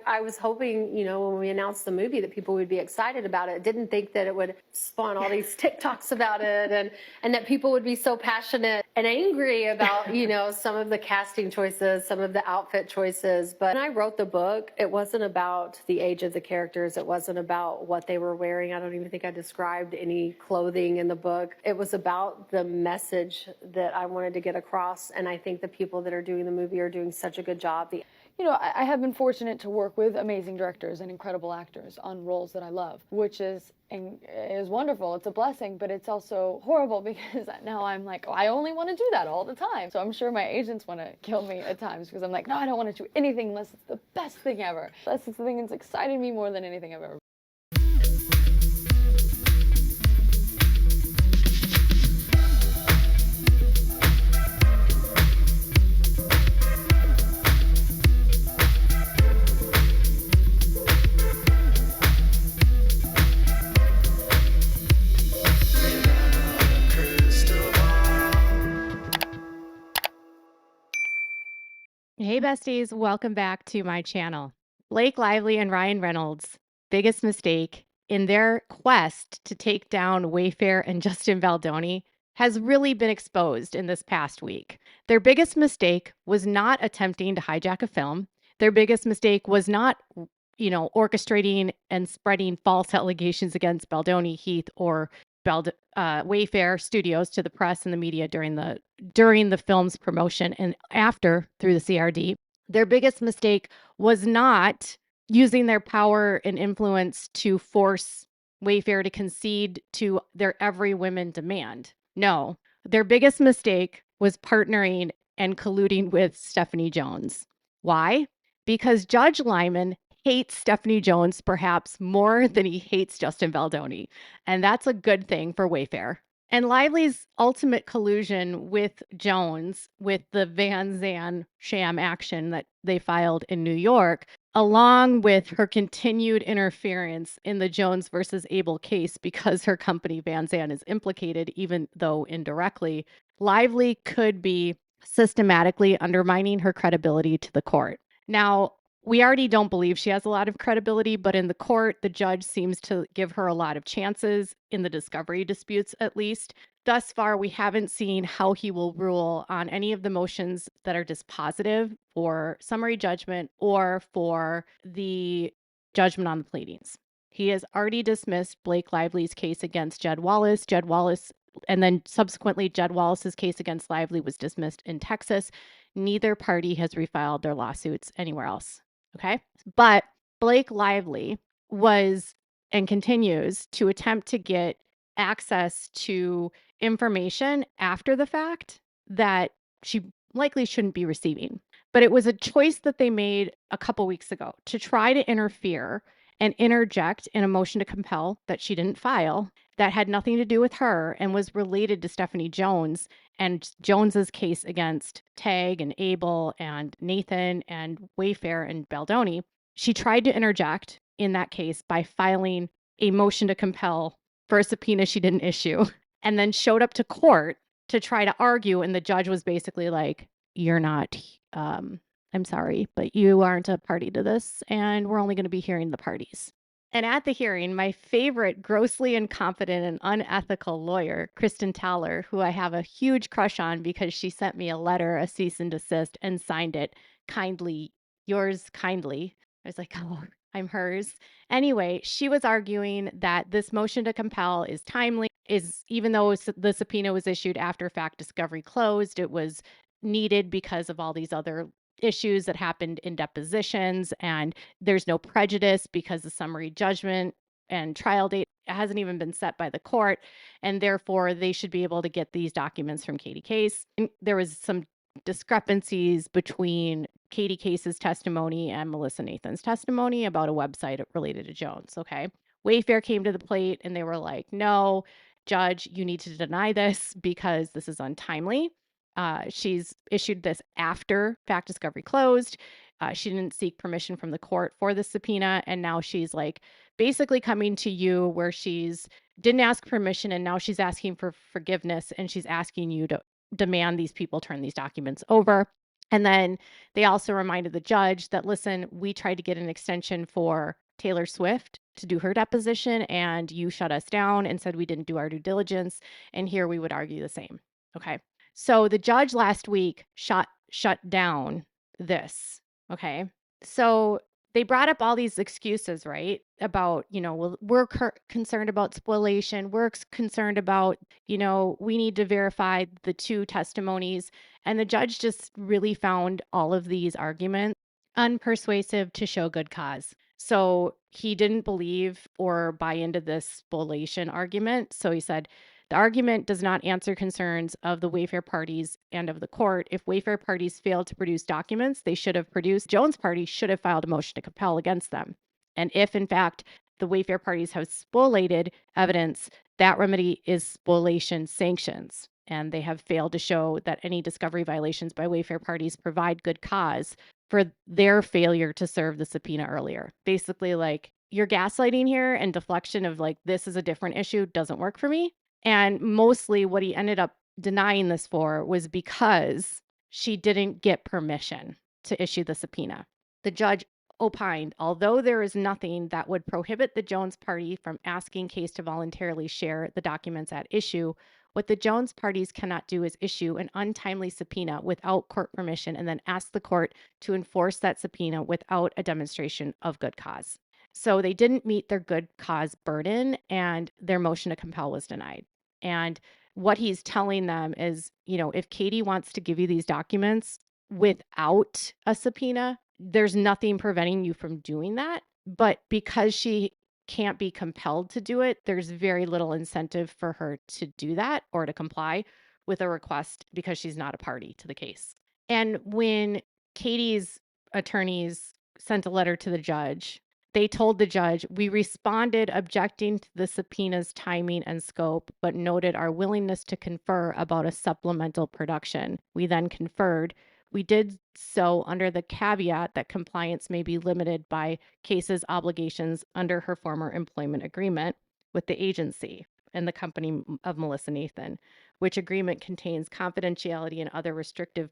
I was hoping, when we announced the movie that people would be excited about it. Didn't think that it would spawn all these TikToks about it and that people would be so passionate and angry about, some of the casting choices, some of the outfit choices. But when I wrote the book, it wasn't about the age of the characters. It wasn't about what they were wearing. I don't even think I described any clothing in the book. It was about the message that I wanted to get across. And I think the people that are doing the movie are doing such a good job. I have been fortunate to work with amazing directors and incredible actors on roles that I love, which is wonderful. It's a blessing, but it's also horrible because now I'm like, oh, I only want to do that all the time. So I'm sure my agents want to kill me at times because I'm like, no, I don't want to do anything unless it's the best thing ever. Unless it's the thing that's excited me more than anything I've ever. Hey besties, welcome back to my channel. Blake Lively and Ryan Reynolds' biggest mistake in their quest to take down Wayfair and Justin Baldoni has really been exposed in this past week. Their biggest mistake was not attempting to hijack a film. Their biggest mistake was not, orchestrating and spreading false allegations against Baldoni, Heath, or Wayfair Studios to the press and the media during the film's promotion and after through the CRD. Their biggest mistake was not using their power and influence to force Wayfair to concede to their every women demand. No, their biggest mistake was partnering and colluding with Stephanie Jones. Why? Because Judge Lyman hates Stephanie Jones perhaps more than he hates Justin Baldoni. And that's a good thing for Wayfair. And Lively's ultimate collusion with Jones, with the Van Zandt sham action that they filed in New York, along with her continued interference in the Jones versus Abel case because her company Van Zandt is implicated, even though indirectly, Lively could be systematically undermining her credibility to the court. Now, we already don't believe she has a lot of credibility, but in the court, the judge seems to give her a lot of chances in the discovery disputes, at least. Thus far, we haven't seen how he will rule on any of the motions that are dispositive for summary judgment or for the judgment on the pleadings. He has already dismissed Blake Lively's case against Jed Wallace. And then subsequently, Jed Wallace's case against Lively was dismissed in Texas. Neither party has refiled their lawsuits anywhere else. Okay. But Blake Lively was and continues to attempt to get access to information after the fact that she likely shouldn't be receiving. But it was a choice that they made a couple weeks ago to try to interfere and interject in a motion to compel that she didn't file that had nothing to do with her and was related to Stephanie Jones and Jones's case against Tag and Abel and Nathan and Wayfair and Baldoni. She tried to interject in that case by filing a motion to compel for a subpoena she didn't issue, and then showed up to court to try to argue. And the judge was basically like, you're not, I'm sorry, but you aren't a party to this, and we're only going to be hearing the parties. And at the hearing, my favorite grossly incompetent and unethical lawyer, Kristen Towler, who I have a huge crush on because she sent me a letter, a cease and desist, and signed it kindly, yours kindly. I was like, oh, I'm hers. Anyway, she was arguing that this motion to compel is timely, even though the subpoena was issued after fact discovery closed, it was needed because of all these other issues that happened in depositions, and there's no prejudice because the summary judgment and trial date hasn't even been set by the court, and therefore they should be able to get these documents from Katie Case. And there was some discrepancies between Katie Case's testimony and Melissa Nathan's testimony about a website related to Jones. Okay. Wayfair came to the plate and they were like, no, judge, you need to deny this because this is untimely. She's issued this after fact discovery closed. She didn't seek permission from the court for the subpoena. And now she's like basically coming to you where she's didn't ask permission. And now she's asking for forgiveness. And she's asking you to demand these people turn these documents over. And then they also reminded the judge that, listen, we tried to get an extension for Taylor Swift to do her deposition, and you shut us down and said we didn't do our due diligence. And here we would argue the same. Okay. So the judge last week shut down this. Okay. So they brought up all these excuses, right? About, well, we're concerned about spoliation. We're concerned about, we need to verify the two testimonies. And the judge just really found all of these arguments unpersuasive to show good cause. So he didn't believe or buy into this spoliation argument. So he said, the argument does not answer concerns of the Wayfair parties and of the court. If Wayfair parties failed to produce documents they should have produced, Jones party should have filed a motion to compel against them. And if, in fact, the Wayfair parties have spoliated evidence, that remedy is spoliation sanctions. And they have failed to show that any discovery violations by Wayfair parties provide good cause for their failure to serve the subpoena earlier. Basically, like, your gaslighting here and deflection of like, this is a different issue doesn't work for me. And mostly what he ended up denying this for was because she didn't get permission to issue the subpoena. The judge opined, although there is nothing that would prohibit the Jones party from asking Case to voluntarily share the documents at issue, what the Jones parties cannot do is issue an untimely subpoena without court permission and then ask the court to enforce that subpoena without a demonstration of good cause. So they didn't meet their good cause burden and their motion to compel was denied. And what he's telling them is, if Katie wants to give you these documents without a subpoena, there's nothing preventing you from doing that. But because she can't be compelled to do it, there's very little incentive for her to do that or to comply with a request because she's not a party to the case. And when Katie's attorneys sent a letter to the judge, they told the judge, we responded objecting to the subpoena's timing and scope, but noted our willingness to confer about a supplemental production. We then conferred. We did so under the caveat that compliance may be limited by Case's obligations under her former employment agreement with the agency and the company of Melissa Nathan, which agreement contains confidentiality and other restrictive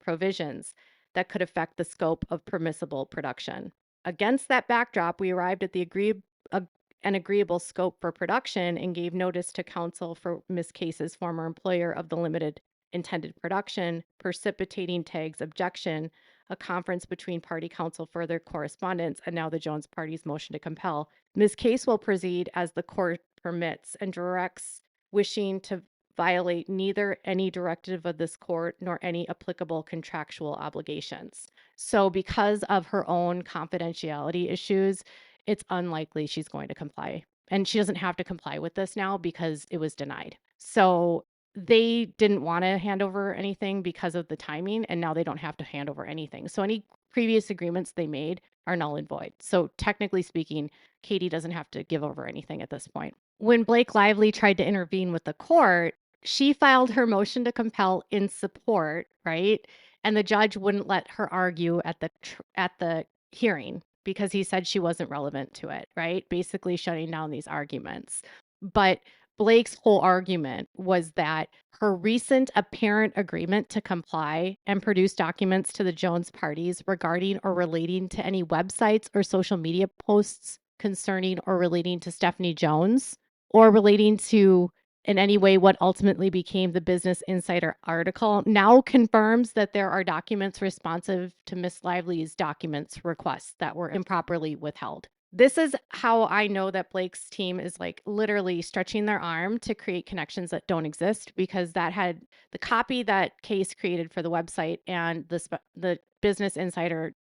provisions that could affect the scope of permissible production. Against that backdrop, we arrived at an agreeable scope for production and gave notice to counsel for Ms. Case's former employer of the limited intended production, precipitating Tagg's objection, a conference between party counsel, further correspondence, and now the Jones party's motion to compel. Ms. Case will proceed as the court permits and directs, wishing to violate neither any directive of this court nor any applicable contractual obligations. So because of her own confidentiality issues, it's unlikely she's going to comply. And she doesn't have to comply with this now because it was denied. So they didn't want to hand over anything because of the timing, and now they don't have to hand over anything. So any previous agreements they made are null and void. So technically speaking, Katie doesn't have to give over anything at this point. When Blake Lively tried to intervene with the court, she filed her motion to compel in support, right? And the judge wouldn't let her argue at the hearing because he said she wasn't relevant to it, right? Basically shutting down these arguments. But Blake's whole argument was that her recent apparent agreement to comply and produce documents to the Jones parties regarding or relating to any websites or social media posts concerning or relating to Stephanie Jones or relating to in any way what ultimately became the Business Insider article now confirms that there are documents responsive to Miss Lively's documents requests that were improperly withheld. This is how I know that Blake's team is like literally stretching their arm to create connections that don't exist, because that had the copy that Case created for the website and the Business Insider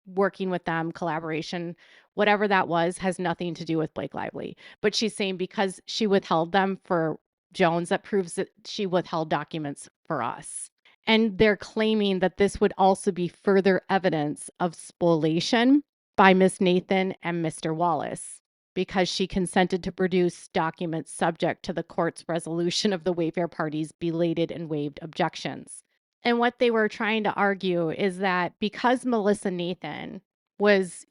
working with them, collaboration, whatever that was, has nothing to do with Blake Lively. But she's saying because she withheld them for Jones, that proves that she withheld documents for us. And they're claiming that this would also be further evidence of spoliation by Miss Nathan and Mr. Wallace because she consented to produce documents subject to the court's resolution of the Wayfair party's belated and waived objections. And what they were trying to argue is that because Melissa Nathan was,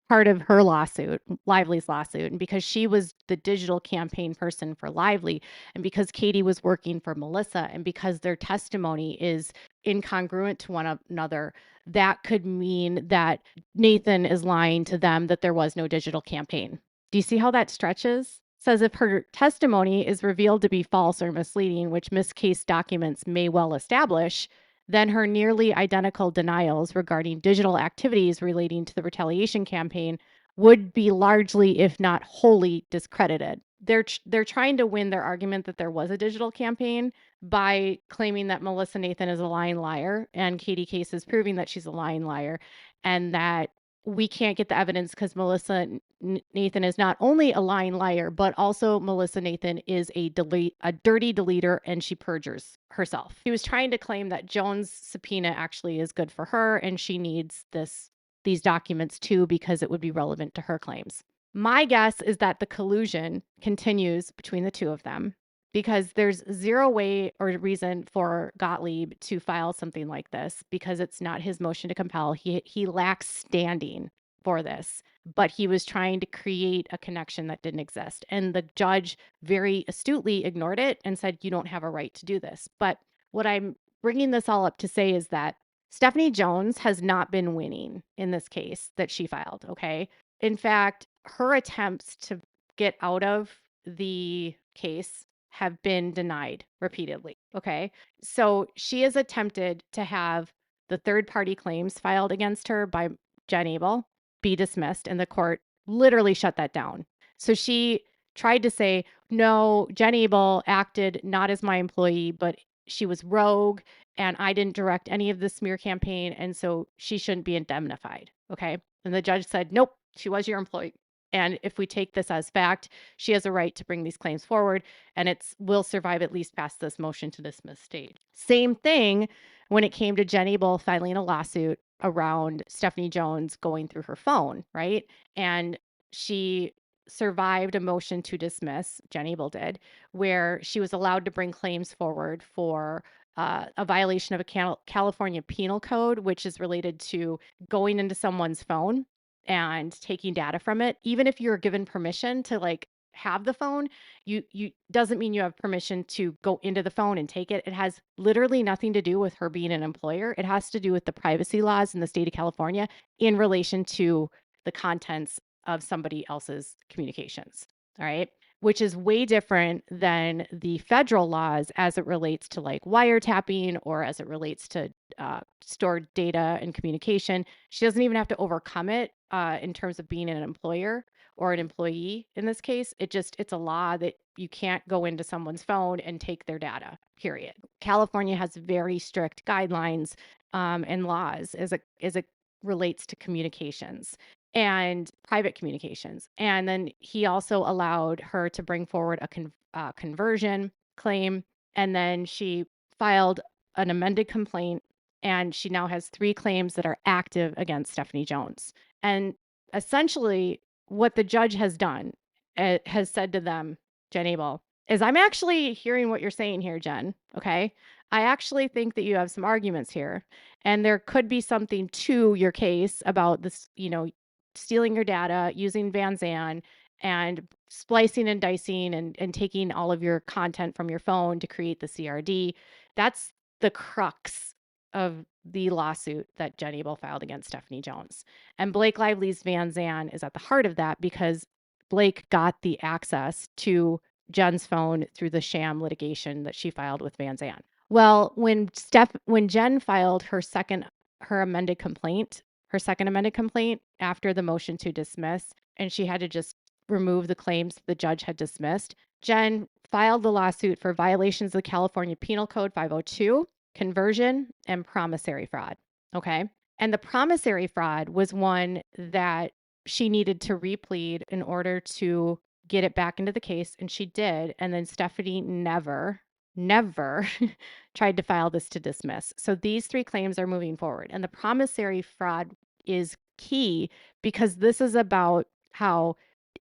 part of her lawsuit, Lively's lawsuit, and because she was the digital campaign person for Lively, and because Katie was working for Melissa, and because their testimony is incongruent to one another, that could mean that Nathan is lying to them that there was no digital campaign. Do you see how that stretches? Says if her testimony is revealed to be false or misleading, which miscase documents may well establish, then her nearly identical denials regarding digital activities relating to the retaliation campaign would be largely, if not wholly, discredited. They're trying to win their argument that there was a digital campaign by claiming that Melissa Nathan is a lying liar and Katie Case is proving that she's a lying liar, and that we can't get the evidence because Melissa Nathan is not only a lying liar, but also Melissa Nathan is a dirty deleter, and she perjures herself. He was trying to claim that Jones' subpoena actually is good for her, and she needs these documents too because it would be relevant to her claims. My guess is that the collusion continues between the two of them because there's zero way or reason for Gottlieb to file something like this because it's not his motion to compel. He lacks standing for this, but he was trying to create a connection that didn't exist. And the judge very astutely ignored it and said, you don't have a right to do this. But what I'm bringing this all up to say is that Stephanie Jones has not been winning in this case that she filed, okay? In fact, her attempts to get out of the case have been denied repeatedly, okay? So she has attempted to have the third-party claims filed against her by Jen Abel be dismissed, and the court literally shut that down. So she tried to say, no, Jen Abel acted not as my employee, but she was rogue and I didn't direct any of the smear campaign, and so she shouldn't be indemnified. Okay. And the judge said, nope, she was your employee. And if we take this as fact, she has a right to bring these claims forward, and it will survive at least past this motion to dismiss stage. Same thing when it came to Jen Abel filing a lawsuit around Stephanie Jones going through her phone, right? And she survived a motion to dismiss, Jen Abel did, where she was allowed to bring claims forward for a violation of a California penal code, which is related to going into someone's phone and taking data from it. Even if you're given permission to like have the phone, you doesn't mean you have permission to go into the phone and take it. It has literally nothing to do with her being an employer. It has to do with the privacy laws in the state of California in relation to the contents of somebody else's communications. All right. Which is way different than the federal laws as it relates to like wiretapping or as it relates to stored data and communication. She doesn't even have to overcome it in terms of being an employer or an employee in this case. It's a law that you can't go into someone's phone and take their data, period. California has very strict guidelines and laws as it relates to communications and private communications. And then he also allowed her to bring forward a conversion claim. And then she filed an amended complaint, and she now has 3 claims that are active against Stephanie Jones. And essentially, what the judge has done has said to them, Jen Abel, is I'm actually hearing what you're saying here, Jen. Okay. I actually think that you have some arguments here, and there could be something to your case about this, stealing your data, using Van Zandt, and splicing and dicing and taking all of your content from your phone to create the CRD. That's the crux of the lawsuit that Jen Abel filed against Stephanie Jones. And Blake Lively's Van Zandt is at the heart of that because Blake got the access to Jen's phone through the sham litigation that she filed with Van Zandt. Well, when Jen filed her second amended complaint after the motion to dismiss, and she had to just remove the claims the judge had dismissed, Jen filed the lawsuit for violations of the California Penal Code 502, conversion, and promissory fraud. Okay. And the promissory fraud was one that she needed to replead in order to get it back into the case, and she did. And then Stephanie never tried to file this to dismiss. So these 3 claims are moving forward. And the promissory fraud is key because this is about how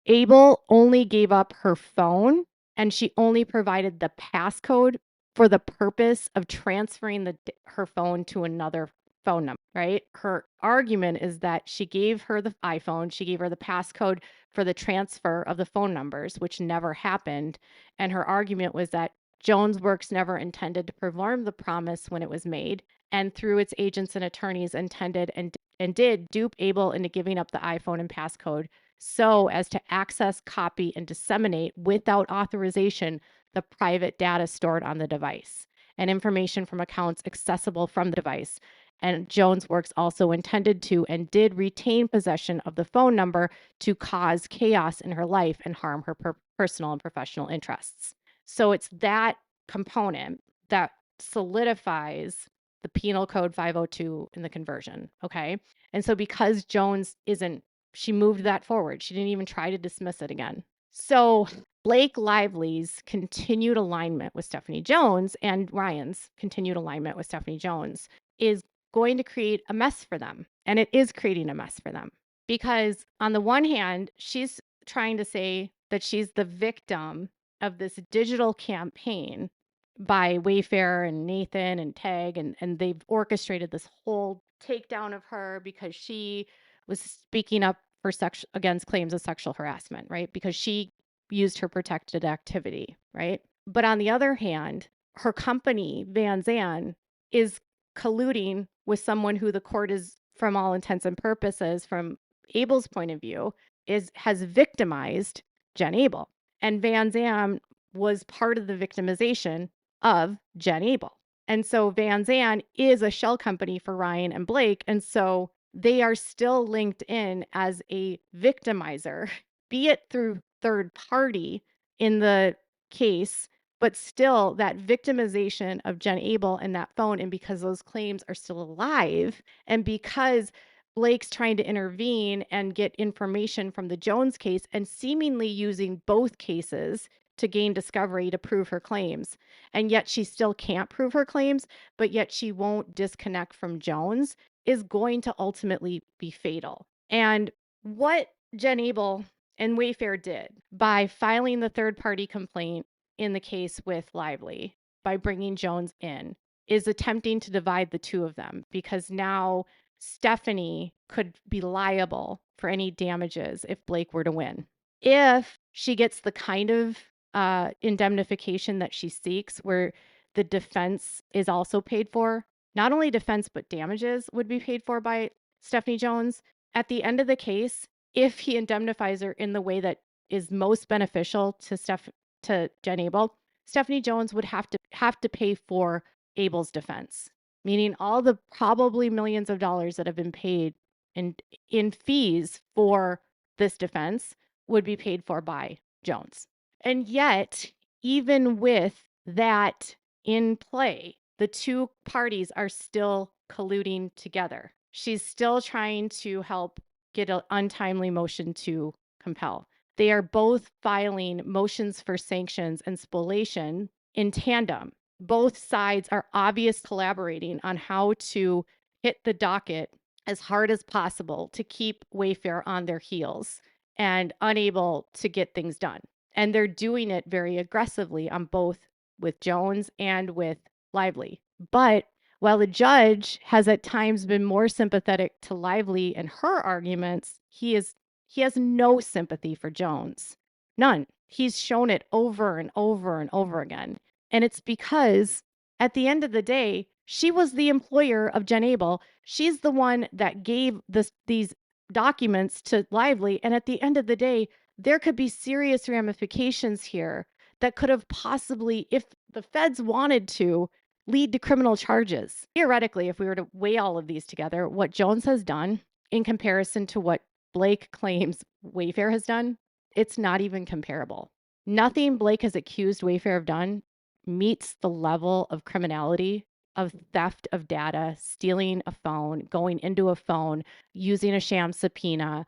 Abel only gave up her phone and she only provided the passcode for the purpose of transferring her phone to another phone number, right? Her argument is that she gave her the iPhone, she gave her the passcode for the transfer of the phone numbers, which never happened. And her argument was that Jones Works never intended to perform the promise when it was made, and through its agents and attorneys intended and did dupe Abel into giving up the iPhone and passcode so as to access, copy, and disseminate without authorization the private data stored on the device and information from accounts accessible from the device. And Jones Works also intended to and did retain possession of the phone number to cause chaos in her life and harm her personal and professional interests. So it's that component that solidifies the penal code 502 in the conversion. Okay. And so because Jones isn't, she moved that forward. She didn't even try to dismiss it again. So Blake Lively's continued alignment with Stephanie Jones and Ryan's continued alignment with Stephanie Jones is going to create a mess for them. And it is creating a mess for them because, on the one hand, she's trying to say that she's the victim of this digital campaign by Wayfair and Nathan and Tag, and they've orchestrated this whole takedown of her because she was speaking up for against claims of sexual harassment, right? Because she used her protected activity, right? But on the other hand, her company, Van Zandt, is colluding with someone who the court is, from all intents and purposes, from Abel's point of view, has victimized Jen Abel. And Van Zandt was part of the victimization of Jen Abel. And so Van Zandt is a shell company for Ryan and Blake. And so they are still linked in as a victimizer, be it through third party in the case, but still that victimization of Jen Abel and that phone. And because those claims are still alive, and because Blake's trying to intervene and get information from the Jones case and seemingly using both cases to gain discovery to prove her claims. And yet she still can't prove her claims, but yet she won't disconnect from Jones, is going to ultimately be fatal. And what Jen Abel and Wayfair did by filing the third party complaint in the case with Lively, by bringing Jones in, is attempting to divide the two of them, because now Stephanie could be liable for any damages if Blake were to win. If she gets the kind of indemnification that she seeks, where the defense is also paid for, not only defense, but damages would be paid for by Stephanie Jones. At the end of the case, if he indemnifies her in the way that is most beneficial to Jen Abel, Stephanie Jones would have to pay for Abel's defense, meaning all the probably millions of dollars that have been paid in fees for this defense would be paid for by Jones. And yet, even with that in play, the two parties are still colluding together. She's still trying to help get an untimely motion to compel. They are both filing motions for sanctions and spoliation in tandem. Both sides are obviously collaborating on how to hit the docket as hard as possible to keep Wayfair on their heels and unable to get things done. And they're doing it very aggressively on both, with Jones and with Lively. But while the judge has at times been more sympathetic to Lively and her arguments, he has no sympathy for Jones. None. He's shown it over and over and over again. And it's because at the end of the day, she was the employer of Jen Abel. She's the one that gave these documents to Lively. And at the end of the day, there could be serious ramifications here that could have possibly, if the feds wanted to, lead to criminal charges. Theoretically, if we were to weigh all of these together, what Jones has done in comparison to what Blake claims Wayfair has done, it's not even comparable. Nothing Blake has accused Wayfair of done meets the level of criminality, of theft of data, stealing a phone, going into a phone, using a sham subpoena,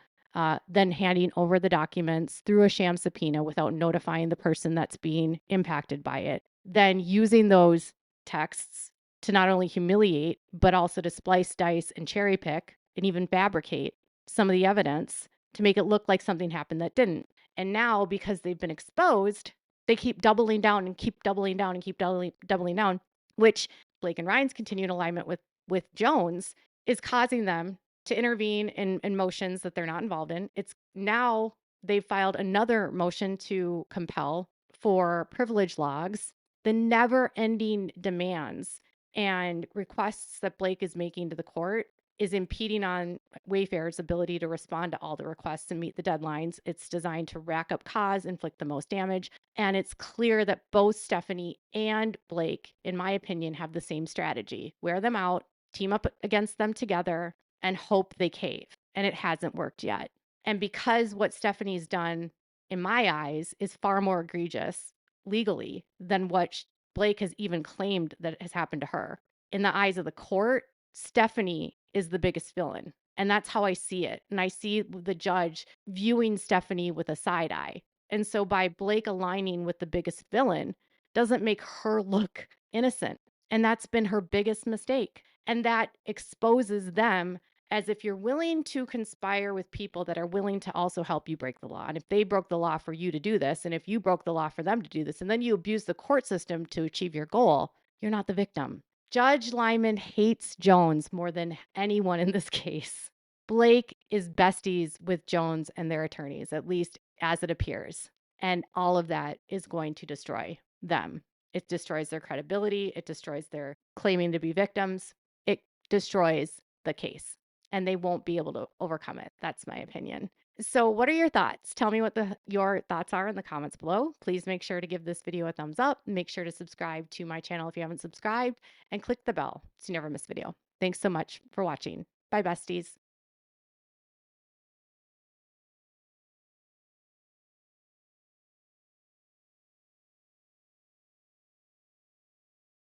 then handing over the documents through a sham subpoena without notifying the person that's being impacted by it, then using those texts to not only humiliate, but also to splice, dice, and cherry pick, and even fabricate some of the evidence to make it look like something happened that didn't. And now, because they've been exposed, they keep doubling down and keep doubling down and keep doubling down, which Blake and Ryan's continued alignment with Jones is causing them to intervene in motions that they're not involved in. It's now they've filed another motion to compel for privilege logs, the never ending demands and requests that Blake is making to the court is impeding on Wayfair's ability to respond to all the requests and meet the deadlines. It's designed to rack up cause, inflict the most damage. And it's clear that both Stephanie and Blake, in my opinion, have the same strategy. Wear them out, team up against them together, and hope they cave. And it hasn't worked yet. And because what Stephanie's done, in my eyes, is far more egregious legally than what Blake has even claimed that has happened to her. In the eyes of the court, Stephanie is the biggest villain. And that's how I see it. And I see the judge viewing Stephanie with a side eye. And so by Blake aligning with the biggest villain doesn't make her look innocent. And that's been her biggest mistake. And that exposes them as if you're willing to conspire with people that are willing to also help you break the law. And if they broke the law for you to do this, and if you broke the law for them to do this, and then you abuse the court system to achieve your goal, you're not the victim. Judge Lyman hates Jones more than anyone in this case. Blake is besties with Jones and their attorneys, at least as it appears. And all of that is going to destroy them. It destroys their credibility. It destroys their claiming to be victims. It destroys the case and they won't be able to overcome it. That's my opinion. So what are your thoughts? Tell me what your thoughts are in the comments below. Please make sure to give this video a thumbs up. Make sure to subscribe to my channel if you haven't subscribed and click the bell so you never miss a video. Thanks so much for watching. Bye, besties.